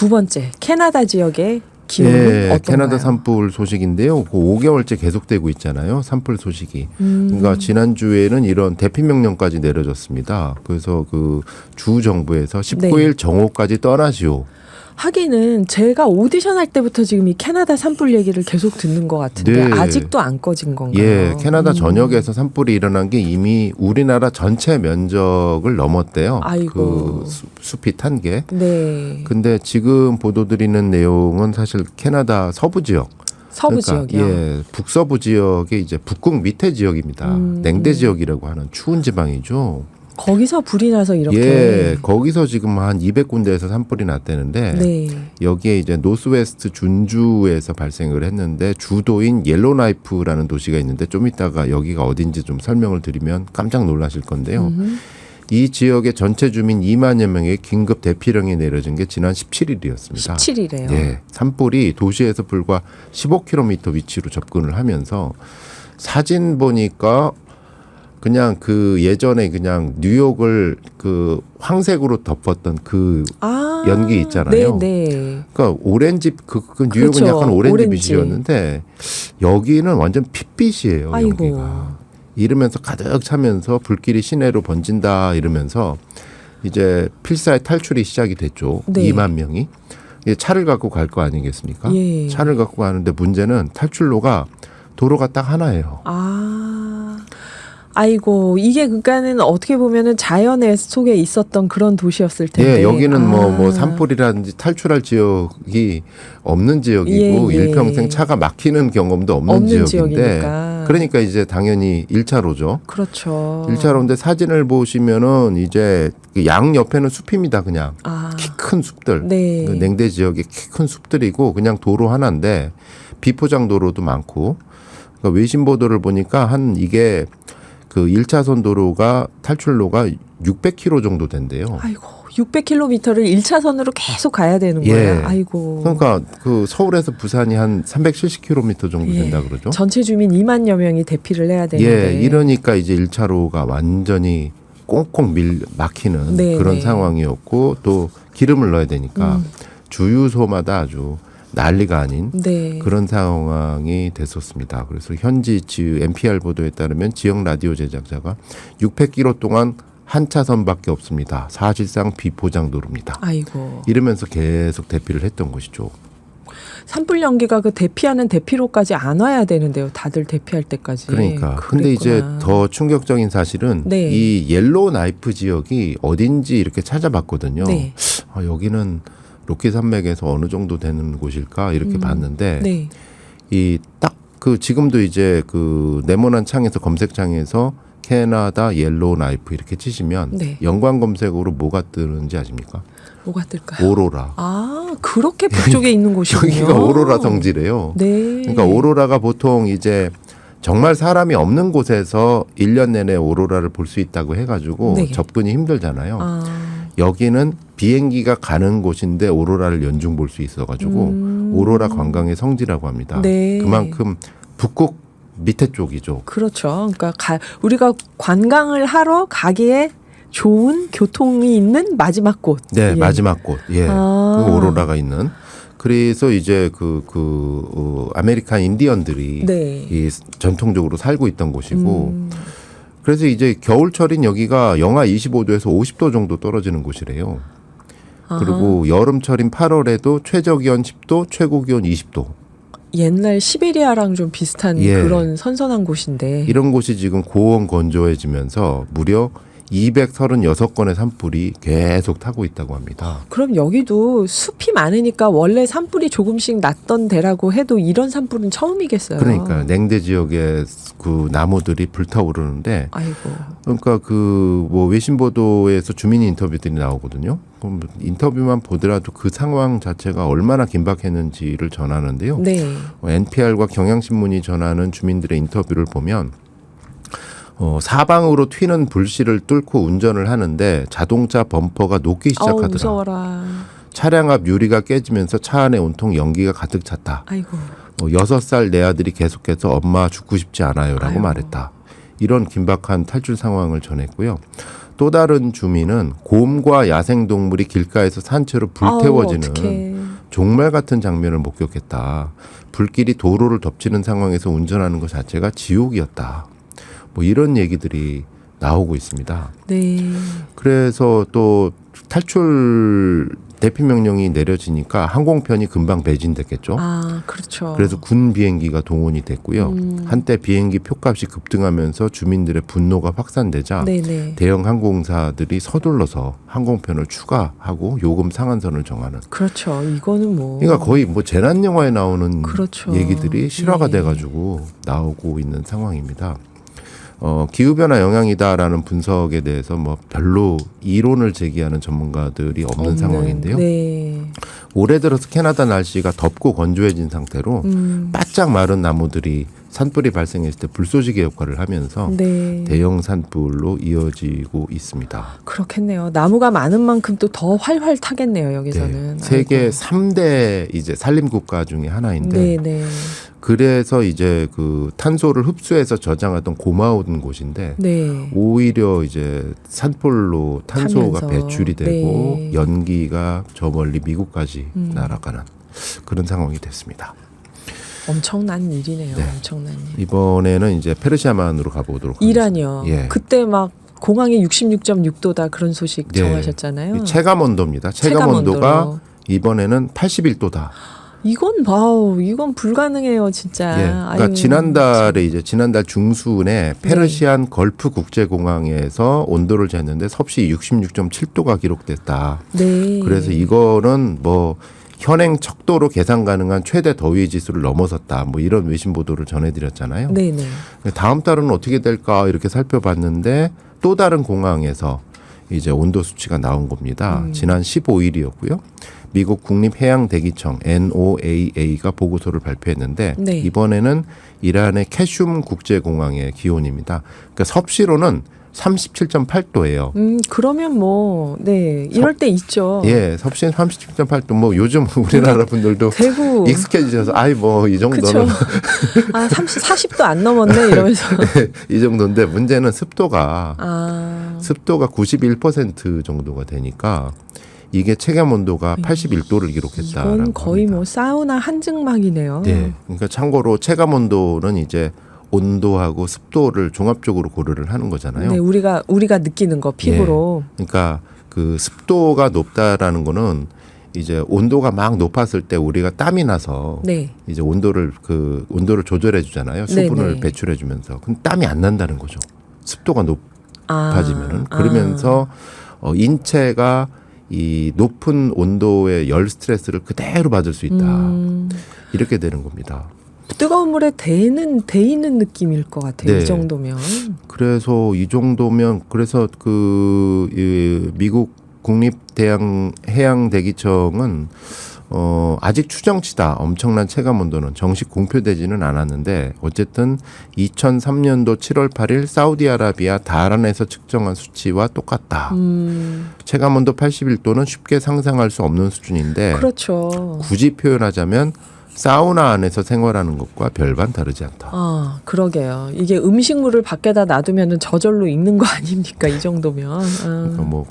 두 번째 캐나다 지역의 기온은 어떤가요? 캐나다 산불 소식인데요. 5개월째 계속되고 있잖아요. 산불 소식이. 그러니까 지난주에는 이런 대피 명령까지 내려졌습니다. 그래서 그 주 정부에서 19일 정오까지 떠나시오. 하기는 제가 오디션 할 때부터 지금 이 캐나다 산불 얘기를 계속 듣는 것 같은데 네. 아직도 안 꺼진 건가요? 예, 캐나다 전역에서 산불이 일어난 게 이미 우리나라 전체 면적을 넘었대요. 아이고. 그 숲이 탄 게. 네. 근데 지금 보도드리는 내용은 사실 캐나다 서부 지역. 서부 그러니까, 지역이요. 예, 북서부 지역이 이제 북극 밑에 지역입니다. 냉대 지역이라고 하는 추운 지방이죠. 거기서 불이 나서 이렇게. 예, 거기서 지금 한 200군데에서 산불이 났다는데 네. 여기에 이제 노스웨스트 준주에서 발생을 했는데 주도인 옐로나이프라는 도시가 있는데 좀 이따가 여기가 어딘지 좀 설명을 드리면 깜짝 놀라실 건데요. 이 지역의 전체 주민 2만여 명의 긴급 대피령이 내려진 게 지난 17일이었습니다. 17일에요. 예, 산불이 도시에서 불과 15km 위치로 접근을 하면서 사진 보니까 그냥 그 예전에 그냥 뉴욕을 그 황색으로 덮었던 그 연기 있잖아요. 네. 그러니까 오렌지 그 뉴욕은 그렇죠. 약간 오렌지 오렌지. 빛이었는데 여기는 완전 핏빛이에요. 아이고. 여기가. 이러면서 가득 차면서 불길이 시내로 번진다 이러면서 이제 필사의 탈출이 시작이 됐죠. 네. 2만 명이. 이제 차를 갖고 갈 거 아니겠습니까? 예. 차를 갖고 가는데 문제는 탈출로가 도로가 딱 하나예요. 아이고 이게 그러니까는 어떻게 보면은 자연의 속에 있었던 그런 도시였을 텐데. 예, 여기는 뭐 산불이라든지 탈출할 지역이 없는 지역이고 예, 예. 일평생 차가 막히는 경험도 없는 지역인데 지역이니까. 그러니까 이제 당연히 1차로죠. 그렇죠. 1차로인데 사진을 보시면은 이제 양 옆에는 숲입니다. 그냥 키 큰 숲들. 네. 그 냉대 지역의 키 큰 숲들이고 그냥 도로 하나인데 비포장 도로도 많고 그러니까 외신 보도를 보니까 한 이게 그 1차선 도로가 탈출로가 600km 정도 된대요. 아이고 600km를 1차선으로 계속 가야 되는 예. 거예요. 아이고. 그러니까 그 서울에서 부산이 한 370km 정도 된다 그러죠. 전체 주민 2만여 명이 대피를 해야 되는데. 예, 이러니까 이제 1차로가 완전히 꽁꽁 막히는 네, 그런 네. 상황이었고 또 기름을 넣어야 되니까 주유소마다 아주 난리가 아닌 네. 그런 상황이 됐었습니다. 그래서 현지 NPR 보도에 따르면 지역 라디오 제작자가 600km 동안 한 차선밖에 없습니다. 사실상 비포장 도로입니다. 아이고. 이러면서 계속 대피를 했던 것이죠. 산불 연기가 그 대피하는 대피로까지 안 와야 되는데요. 다들 대피할 때까지. 그러니까. 근데 이제 그랬구나. 더 충격적인 사실은 네. 이 옐로우 나이프 지역이 어딘지 이렇게 찾아봤거든요. 네. 여기는 로키 산맥에서 어느 정도 되는 곳일까 이렇게 봤는데 네. 이 딱 그 지금도 이제 그 네모난 창에서 검색창에서 캐나다 옐로우 나이프 이렇게 치시면 네. 연관 검색어로 뭐가 뜨는지 아십니까? 뭐가 뜰까요? 오로라. 그렇게 북쪽에 있는 곳이군요. 여기가 오로라 성지래요. 네. 그러니까 오로라가 보통 이제 정말 사람이 없는 곳에서 1년 내내 오로라를 볼 수 있다고 해가지고 네. 접근이 힘들잖아요. 여기는 비행기가 가는 곳인데 오로라를 연중 볼 수 있어가지고 오로라 관광의 성지라고 합니다. 네. 그만큼 북극 밑에 쪽이죠. 그렇죠. 그러니까 우리가 관광을 하러 가기에 좋은 교통이 있는 마지막 곳. 네, 예. 마지막 곳. 예, 그 오로라가 있는. 그래서 이제 아메리칸 인디언들이 네. 이 전통적으로 살고 있던 곳이고. 그래서 이제 겨울철인 여기가 영하 25도에서 50도 정도 떨어지는 곳이래요. 그리고 여름철인 8월에도 최저기온 10도, 최고기온 20도. 옛날 시베리아랑 좀 비슷한 예. 그런 선선한 곳인데. 이런 곳이 지금 고온 건조해지면서 무려 236건의 산불이 계속 타고 있다고 합니다. 그럼 여기도 숲이 많으니까 원래 산불이 조금씩 났던 데라고 해도 이런 산불은 처음이겠어요. 그러니까 냉대 지역의 그 나무들이 불타오르는데 아이고. 그러니까 뭐 외신 보도에서 주민 인터뷰들이 나오거든요. 그럼 인터뷰만 보더라도 그 상황 자체가 얼마나 긴박했는지를 전하는데요. 네. NPR과 경향신문이 전하는 주민들의 인터뷰를 보면 사방으로 튀는 불씨를 뚫고 운전을 하는데 자동차 범퍼가 녹기 시작하더라. 무서워라. 차량 앞 유리가 깨지면서 차 안에 온통 연기가 가득 찼다. 아이고. 6살 내 아들이 계속해서 엄마 죽고 싶지 않아요라고 아이고. 말했다. 이런 긴박한 탈출 상황을 전했고요. 또 다른 주민은 곰과 야생동물이 길가에서 산채로 불태워지는 어떡해. 종말 같은 장면을 목격했다. 불길이 도로를 덮치는 상황에서 운전하는 것 자체가 지옥이었다. 뭐 이런 얘기들이 나오고 있습니다. 네. 그래서 또 탈출 대피 명령이 내려지니까 항공편이 금방 배진됐겠죠. 아, 그렇죠. 그래서 군 비행기가 동원이 됐고요. 한때 비행기 표값이 급등하면서 주민들의 분노가 확산되자 네네. 대형 항공사들이 서둘러서 항공편을 추가하고 요금 상한선을 정하는. 그렇죠. 이거는 뭐. 그러니까 거의 뭐 재난 영화에 나오는 그렇죠. 얘기들이 실화가 네. 돼가지고 나오고 있는 상황입니다. 기후변화 영향이다라는 분석에 대해서 뭐 별로 이론을 제기하는 전문가들이 없는 상황인데요. 네. 올해 들어서 캐나다 날씨가 덥고 건조해진 상태로 바짝 마른 나무들이 산불이 발생했을 때 불쏘시개 역할을 하면서 네. 대형 산불로 이어지고 있습니다. 그렇겠네요. 나무가 많은 만큼 또 더 활활 타겠네요, 여기서는. 세계 아이고. 3대 이제 산림 국가 중에 하나인데 네네. 그래서 이제 그 탄소를 흡수해서 저장하던 고마운 곳인데 네. 오히려 이제 산불로 탄소가 타면서. 배출이 되고 네. 연기가 저 멀리 미국까지 날아가는 그런 상황이 됐습니다. 엄청난 일이네요. 네. 엄청난 일. 이번에는 이제 페르시아만으로 가보도록 하겠습니다. 이란이요. 예. 그때 막 공항이 66.6도다 그런 소식 네. 정하셨잖아요. 이 체감 온도입니다. 체감 온도가 이번에는 81도다. 이건 이건 불가능해요, 진짜. 예. 그러니까 아유, 지난달에 이제 지난달 중순에 페르시안 걸프 국제공항에서 온도를 쟀는데 섭씨 66.7도가 기록됐다. 네. 그래서 이거는 뭐 현행 척도로 계산 가능한 최대 더위 지수를 넘어섰다. 뭐 이런 외신 보도를 전해드렸잖아요. 네네. 다음 달은 어떻게 될까 이렇게 살펴봤는데 또 다른 공항에서 이제 온도 수치가 나온 겁니다. 지난 15일이었고요. 미국 국립해양대기청 NOAA가 보고서를 발표했는데 네. 이번에는 이란의 캐슘 국제공항의 기온입니다. 그러니까 섭씨로는 37.8도예요. 그러면 뭐, 네. 이럴 때 있죠. 예, 섭씨는 37.8도. 뭐 요즘 우리나라 분들도 대구. 익숙해지셔서 아이 뭐 이 정도는 그쵸. 아, 40도 안 넘었네 이러면서. 이 정도인데 문제는 습도가 아. 91% 정도가 되니까 이게 체감 온도가 81도를 기록했다라고 이건 거의 합니다. 뭐 사우나 한증막이네요. 네. 그러니까 참고로 체감 온도는 이제 온도하고 습도를 종합적으로 고려를 하는 거잖아요. 네, 우리가 느끼는 거 피부로. 그러니까 그 습도가 높다라는 거는 이제 온도가 막 높았을 때 우리가 땀이 나서 네. 이제 온도를 조절해 주잖아요. 수분을 네네. 배출해 주면서. 근데 땀이 안 난다는 거죠. 습도가 아. 높아지면은. 그러면서 인체가 이 높은 온도의 열 스트레스를 그대로 받을 수 있다. 이렇게 되는 겁니다. 뜨거운 물에 데 있는 느낌일 것 같아요. 네. 이 정도면. 그래서 이 정도면 그래서 이 미국 국립해양대기청은 아직 추정치다. 엄청난 체감 온도는 정식 공표되지는 않았는데 어쨌든 2003년도 7월 8일 사우디아라비아 다란에서 측정한 수치와 똑같다. 체감 온도 81도는 쉽게 상상할 수 없는 수준인데 그렇죠. 굳이 표현하자면 사우나 안에서 생활하는 것과 별반 다르지 않다. 아, 그러게요. 이게 음식물을 밖에다 놔두면 저절로 익는 거 아닙니까? 이 정도면. 아. 그러니까 뭐